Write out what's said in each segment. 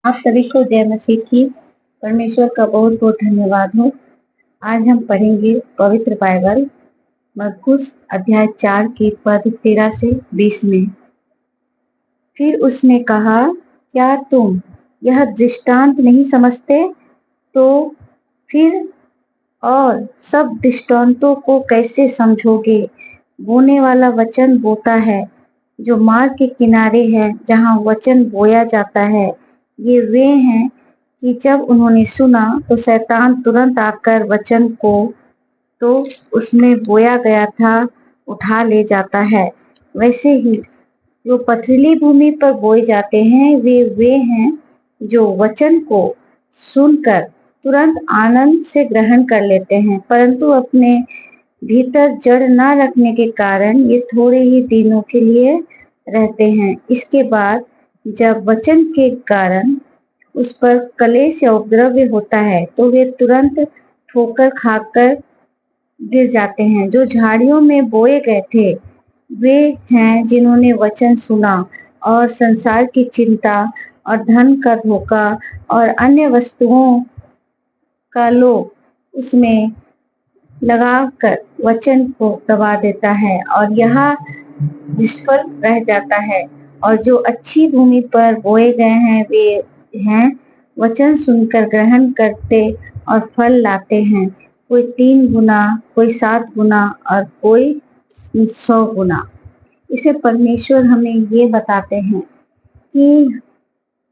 आप सभी को जय मसीह की। परमेश्वर का बहुत बहुत धन्यवाद हो। आज हम पढ़ेंगे पवित्र बाइबल मरकुस अध्याय 4 की पद 13 से 20 में। फिर उसने कहा, क्या तुम यह दृष्टांत नहीं समझते? तो फिर और सब दृष्टांतों को कैसे समझोगे? बोने वाला वचन बोता है, जो मार्ग के किनारे है, जहाँ वचन बोया जाता है। ये वे हैं कि जब उन्होंने सुना तो शैतान तुरंत आकर वचन को तो उसमें बोया गया था उठा ले जाता है। वैसे ही जो पथरीली भूमि पर बोए जाते हैं वे हैं जो वचन को सुनकर तुरंत आनंद से ग्रहण कर लेते हैं, परंतु अपने भीतर जड़ न रखने के कारण ये थोड़े ही दिनों के लिए रहते हैं। इसके बाद जब वचन के कारण उस पर कलेश या उपद्रव होता है तो वे तुरंत ठोकर खाकर गिर जाते हैं। जो झाड़ियों में बोए गए थे वे हैं जिन्होंने वचन सुना और संसार की चिंता और धन का धोखा और अन्य वस्तुओं का लोभ उसमें लगाकर वचन को दबा देता है और यह निष्फल रह जाता है। और जो अच्छी भूमि पर बोए गए हैं वे हैं वचन सुनकर ग्रहण करते और फल लाते हैं, कोई 3 गुना, कोई 7 गुना और कोई 100 गुना। इसे परमेश्वर हमें ये बताते हैं कि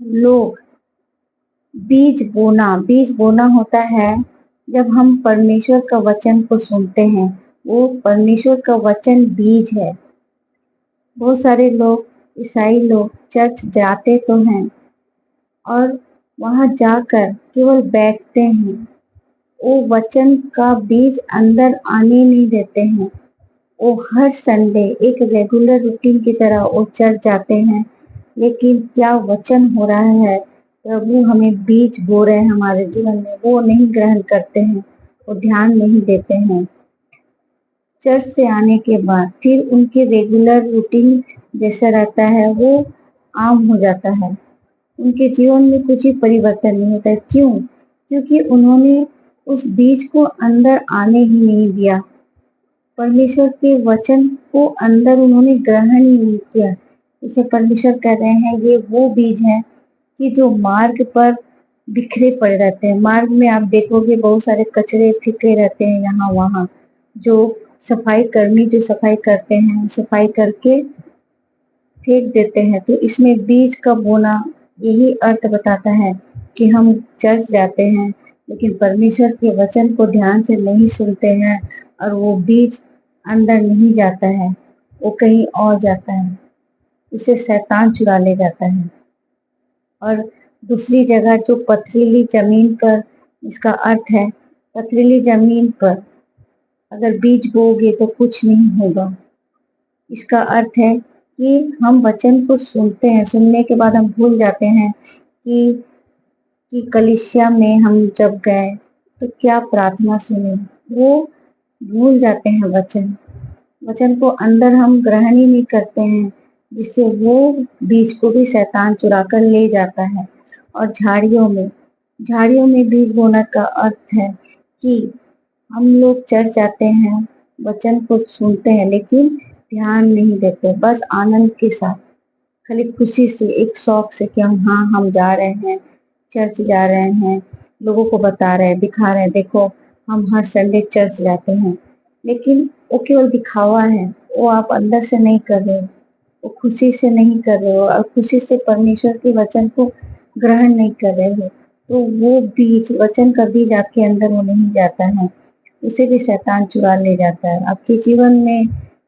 लोग बीज बोना होता है जब हम परमेश्वर का वचन को सुनते हैं। वो परमेश्वर का वचन बीज है। बहुत सारे लोग, ईसाई लोग चर्च जाते तो हैं और वहां जाकर केवल बैठते हैं। वो वचन का बीज अंदर आने नहीं देते हैं। वो हर संडे एक रेगुलर रूटीन की तरह वो चर्च जाते हैं, लेकिन क्या वचन हो रहा है, प्रभु हमें बीज बो रहे हैं हमारे जीवन में, वो नहीं ग्रहण करते हैं, वो ध्यान नहीं देते हैं। चर्च से आने के बाद फिर उनके रेगुलर रूटीन जैसा रहता है वो आम हो जाता है। उनके जीवन में कुछ ही परिवर्तन नहीं होता है। क्यों? क्योंकि उन्होंने उस बीज को अंदर आने ही नहीं दिया। परमेश्वर के वचन को अंदर उन्होंने ग्रहण ही नहीं किया। इसे परमेश्वर कह रहे हैं ये वो बीज है कि जो मार्ग पर बिखरे पड़े रहते हैं। मार्ग में आप देखोगे बहुत सारे कचरे फिके रहते हैं यहाँ वहाँ। जो सफाई कर्मी जो सफाई करते हैं, सफाई करके फेंक देते हैं। तो इसमें बीज का बोना यही अर्थ बताता है कि हम चर्च जाते हैं लेकिन परमेश्वर के वचन को ध्यान से नहीं सुनते हैं और वो बीज अंदर नहीं जाता है, वो कहीं और जाता है, उसे शैतान चुरा ले जाता है। और दूसरी जगह जो पथरीली जमीन पर, इसका अर्थ है पथरीली जमीन पर अगर बीज बोओगे तो कुछ नहीं होगा। इसका अर्थ है कि हम वचन को सुनते हैं, सुनने के बाद हम भूल जाते हैं कि कलीसिया में हम जब गए तो क्या प्रार्थना सुने। वो भूल जाते हैं वचन को अंदर हम ग्रहण ही नहीं करते हैं, जिससे वो बीज को भी शैतान चुरा कर ले जाता है। और झाड़ियों में बीज बोना का अर्थ है कि हम लोग चर्च जाते हैं, वचन को सुनते हैं लेकिन ध्यान नहीं देते, बस आनंद के साथ, खाली खुशी से, एक शौक से कि हम जा रहे हैं, चर्च जा रहे हैं, लोगों को बता रहे हैं, दिखा रहे हैं, देखो हम हर संडे चर्च जाते हैं। लेकिन वो केवल दिखावा है, वो आप अंदर से नहीं कर रहे हो, वो खुशी से नहीं कर रहे हो और खुशी से परमेश्वर के वचन को ग्रहण नहीं कर रहे हो। तो वो बीज, वचन का बीज आपके अंदर वो नहीं जाता है, उसे भी शैतान चुरा ले जाता है। आपके जीवन में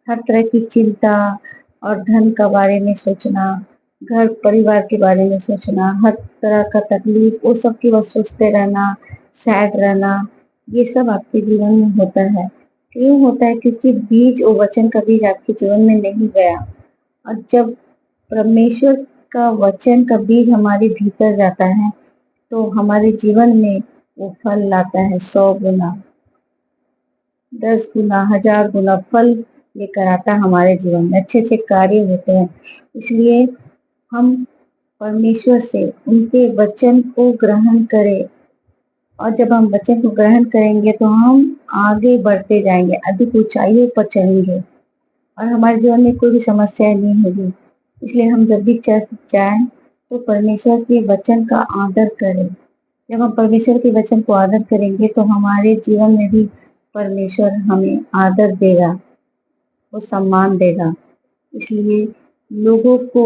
हर तरह की चिंता और धन का बारे में सोचना, घर परिवार के बारे में सोचना, हर तरह का तकलीफ, वो सब की बस सोचते रहना, सैड रहना, ये सब आपके जीवन में होता है। क्यों होता है? क्योंकि बीज, वो वचन का बीज आपके जीवन में नहीं गया। और जब परमेश्वर का वचन का बीज हमारे भीतर जाता है तो हमारे जीवन में वो फल लाता है, 100 गुना, 10 गुना, 1000 गुना फल लेकर आता है हमारे जीवन में। अच्छे अच्छे कार्य होते हैं। इसलिए हम परमेश्वर से उनके वचन को ग्रहण करें। और जब हम वचन को ग्रहण करेंगे तो हम आगे बढ़ते जाएंगे, अधिक ऊंचाइयों पर चढ़ेंगे और हमारे जीवन में कोई भी समस्या नहीं होगी। इसलिए हम जब भी चर्च जाएं तो परमेश्वर के वचन का आदर करें। जब हम परमेश्वर के वचन को आदर करेंगे तो हमारे जीवन में भी परमेश्वर हमें आदर देगा, वो सम्मान देगा। इसलिए लोगों को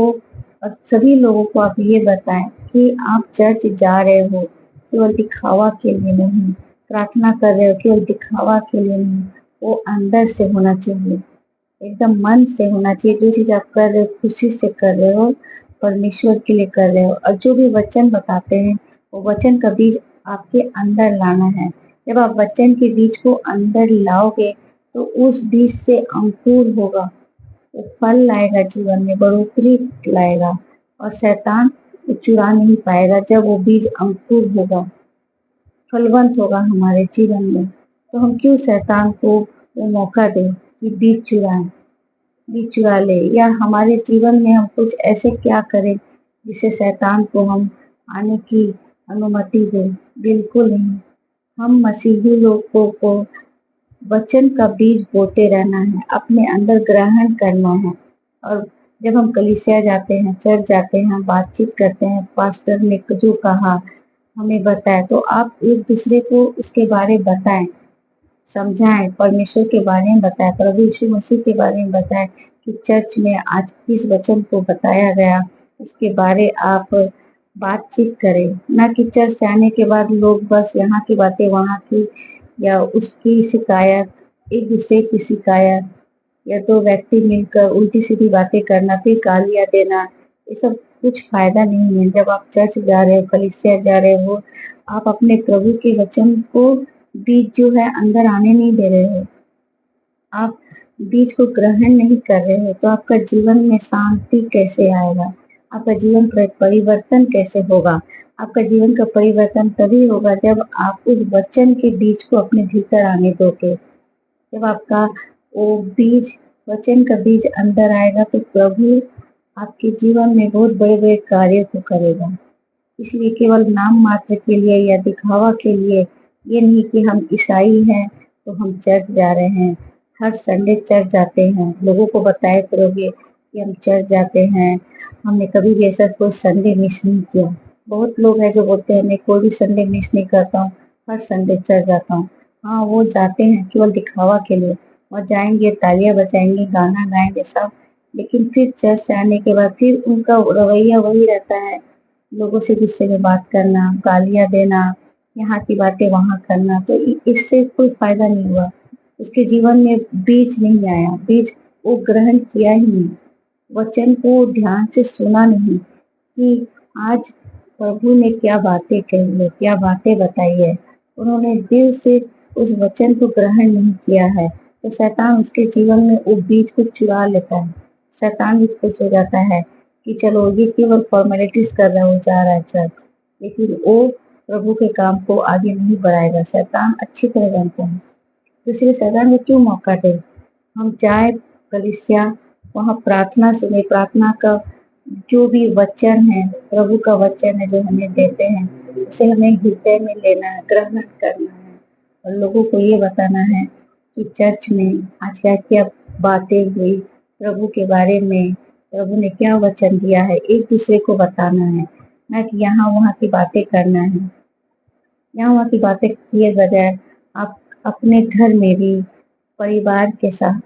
और सभी लोगों को आप ये बताएं कि आप चर्च जा रहे हो केवल दिखावा के लिए नहीं, प्रार्थना कर रहे हो केवल दिखावा के लिए नहीं, वो अंदर से होना चाहिए, एकदम मन से होना चाहिए। जो चीज आप कर रहे हो खुशी से कर रहे हो, परमेश्वर के लिए कर रहे हो। और जो भी वचन बताते हैं वो वचन का बीज आपके अंदर लाना है। जब आप वचन के बीज को अंदर लाओगे तो उस बीज से अंकुर होगा, वो फल लाएगा, जीवन में बढ़ोतरी लाएगा और शैतान वो चुरा नहीं पाएगा। जब वो बीज अंकुर होगा, फलवंत होगा हमारे जीवन में, तो हम क्यों शैतान को वो मौका दें कि बीज चुरा ले, या हमारे जीवन में हम कुछ ऐसे क्या करें जिससे शैतान को हम आने की अनुमति दें। बिल्कुल नहीं। हम मसीही लोगों को वचन का बीज बोते रहना है, अपने अंदर ग्रहण करना है। और जब हम कलीसिया जाते हैं, चर्च जाते हैं, बातचीत करते हैं, पास्टर ने जो कहा हमें बताया, तो आप एक दूसरे को उसके बारे बताएं, समझाएं, परमेश्वर के बारे में बताएं, प्रभु यीशु मसीह के बारे में बताएं कि चर्च में आज किस वचन को बताया गया, उसके बारे आप बातचीत करें। ना कि चर्च से आने के बाद लोग बस यहाँ की बातें वहाँ की, या उसकी शिकायत, एक दूसरे की शिकायत, या तो व्यक्ति मिलकर उल्टी सीधी बातें करना, फिर गालियां देना, ये सब कुछ फायदा नहीं है। जब आप चर्च जा रहे हो, कलीसिया जा रहे हो, आप अपने प्रभु के वचन को बीज जो है अंदर आने नहीं दे रहे हो, आप बीज को ग्रहण नहीं कर रहे हो, तो आपका जीवन में शांति कैसे आएगा, आपका जीवन परिवर्तन कैसे होगा। आपका जीवन का परिवर्तन तभी होगा जब आप उस वचन के बीज को अपने भीतर आने दोगे। जब आपका वो बीज, वचन का बीज अंदर आएगा तो प्रभु आपके जीवन में बहुत बड़े बड़े कार्य को करेगा। इसलिए केवल नाम मात्र के लिए या दिखावा के लिए ये नहीं कि हम ईसाई हैं तो हम चर्च जा रहे हैं, हर संडे चर्च जाते हैं, लोगों को बताया करोगे कि हम चर्च जाते हैं, हमने कभी भी ऐसा कोई संडे मिस नहीं किया। बहुत लोग हैं जो बोलते हैं मैं कोई भी संडे मिस नहीं करता हूँ, हर संडे चर्च जाता हूँ। हाँ, वो जाते हैं केवल दिखावा के लिए, और जाएंगे, तालियां बजाएंगे, गाना गाएंगे सब, लेकिन फिर चर्च से आने के बाद फिर उनका रवैया वही रहता है, लोगों से गुस्से में बात करना, गालियां देना, यहाँ की बातें वहां करना। तो इससे कोई फायदा नहीं हुआ, उसके जीवन में बीज नहीं आया, बीज वो ग्रहण किया ही नहीं, वचन को ध्यान से सुना नहीं कि आज प्रभु ने क्या बातें कही है, क्या बातें बताई है। उन्होंने दिल से उस वचन को ग्रहण नहीं किया है, तो शैतान उसके जीवन में वो बीज को चुरा लेता है। शैतान भी खुश हो जाता है कि चलो ये केवल फॉर्मेलिटीज कर रहा है, वो जा रहा है चर्च, लेकिन वो प्रभु के काम को आगे नहीं बढ़ाएगा। शैतान अच्छी तरह जानता है, तो इसलिए शैतान को क्यों मौका दे। हम जाए कलीसिया, वहाँ प्रार्थना सुने, प्रार्थना का जो भी वचन है, प्रभु का वचन है जो हमें देते हैं, उसे हमें हृदय में लेना है, ग्रहण करना है, और लोगों को ये बताना है कि चर्च में आज क्या क्या बातें हुई, प्रभु के बारे में प्रभु ने क्या वचन दिया है, एक दूसरे को बताना है, ना कि यहाँ वहाँ की बातें करना है। यहाँ वहाँ की बातें किए बजाय आप अपने घर में भी परिवार के साथ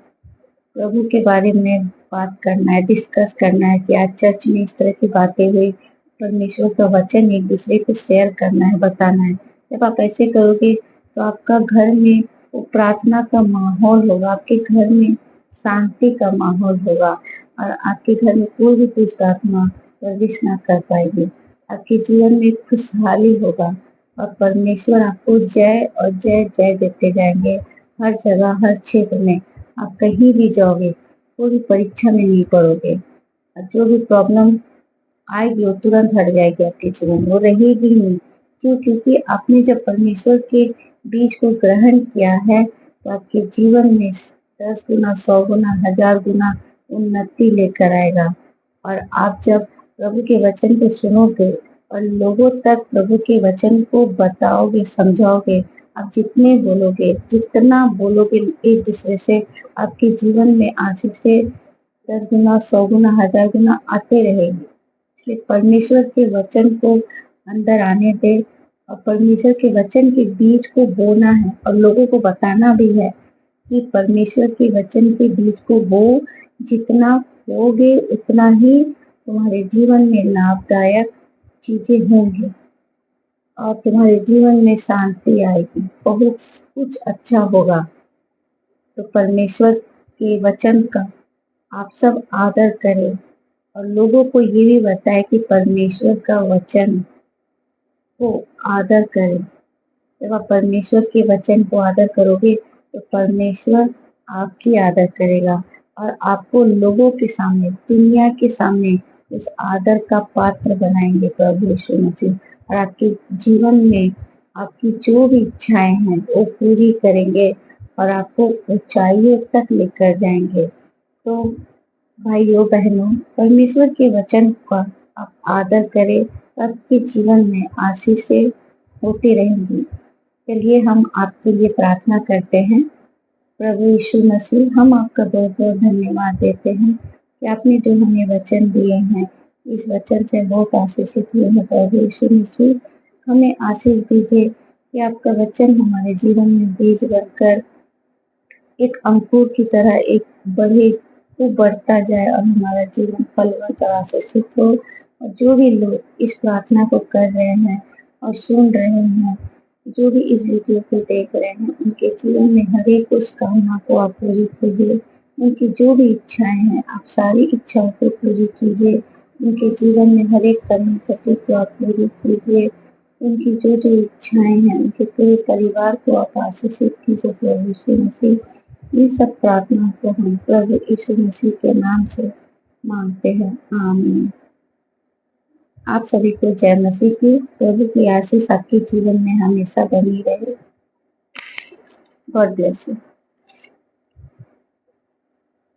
प्रभु के बारे में बात करना है, डिस्कस करना है कि आज चर्च में इस तरह की बातें हुई, परमेश्वर का वचन एक दूसरे को शेयर करना है, बताना है। जब आप ऐसे करोगे तो आपका घर में वो प्रार्थना का माहौल होगा, आपके घर में शांति का माहौल होगा, और आपके घर में कोई भी दुष्ट आत्मा प्रवेश ना कर पाएगी। आपके जीवन में खुशहाली होगा और परमेश्वर आपको जय और जय जय देते जाएंगे, हर जगह, हर क्षेत्र में। आप कहीं भी जाओगे, कोई भी परीक्षा में नहीं पड़ोगे, और जो भी प्रॉब्लम आएगी वो तुरंत हट जाएगी आपके जीवन में, वो रहेगी नहीं। क्यों? क्योंकि आपने जब परमेश्वर के बीज को ग्रहण किया है तो आपके जीवन में 10 गुना, 100 गुना, 1000 गुना उन्नति लेकर आएगा। और आप जब प्रभु के वचन को सुनोगे और लोगों तक प्रभु के वचन को बताओगे, समझाओगे, आप जितने बोलोगे, जितना बोलोगे एक दूसरे से, आपके जीवन में आशीष से 10 गुना, 100 गुना, 1000 गुना आते रहेगी। इसलिए परमेश्वर के वचन को अंदर आने दे और परमेश्वर के वचन के बीज को बोना है और लोगों को बताना भी है कि परमेश्वर के वचन के बीज को बो, जितना बोगे उतना ही तुम्हारे जीवन में लाभदायक चीजें होंगी और तुम्हारे जीवन में शांति आएगी, बहुत कुछ अच्छा होगा। तो परमेश्वर के वचन का आप सब आदर करें और लोगों को ये भी बताएं कि परमेश्वर का वचन को आदर करें। जब आप परमेश्वर के वचन को आदर करोगे तो परमेश्वर आपकी आदर करेगा और आपको लोगों के सामने, दुनिया के सामने उस आदर का पात्र बनाएंगे प्रभु यीशु मसीह, और आपके जीवन में आपकी जो भी इच्छाएं हैं वो पूरी करेंगे और आपको ऊंचाइयों तक लेकर जाएंगे। तो भाइयों बहनों, परमेश्वर के वचन का आप आदर करें, आपके जीवन में आशीषें होती रहेंगी। चलिए हम आपके लिए प्रार्थना करते हैं। प्रभु यीशु मसीह, हम आपका बहुत बहुत धन्यवाद देते हैं कि आपने जो हमें वचन दिए हैं, इस वचन से बहुत आशीषित हुए हैं। प्रभु यीशु मसीह, हमें आशीष दीजिए कि आपका वचन हमारे जीवन में बीज बनकर एक अंकुर की तरह एक बढ़ता जाए और हमारा जीवन फलवंत और आशीषित हो। और जो भी लोग इस प्रार्थना को कर रहे हैं और सुन रहे हैं, जो भी इस वीडियो को देख रहे हैं, उनके जीवन में हर एक उस कामना को आप पूरी कीजिए। उनकी जो भी इच्छाएं हैं, आप सारी इच्छाओं को पूरी कीजिए। उनके जीवन में हर एक कमी को आप पूरी कीजिए। उनकी जो जो इच्छाएं हैं, उनके पूरे परिवार को आप आशीषित कीजिए प्रभु यीशु मसीह। इन सब प्रार्थना को हम प्रभु यीशु मसीह के नाम से मांगते हैं, आमीन। आप सभी को जय मसीह की। प्रभु की आशीष आपके जीवन में हमेशा बनी रहे। God bless you.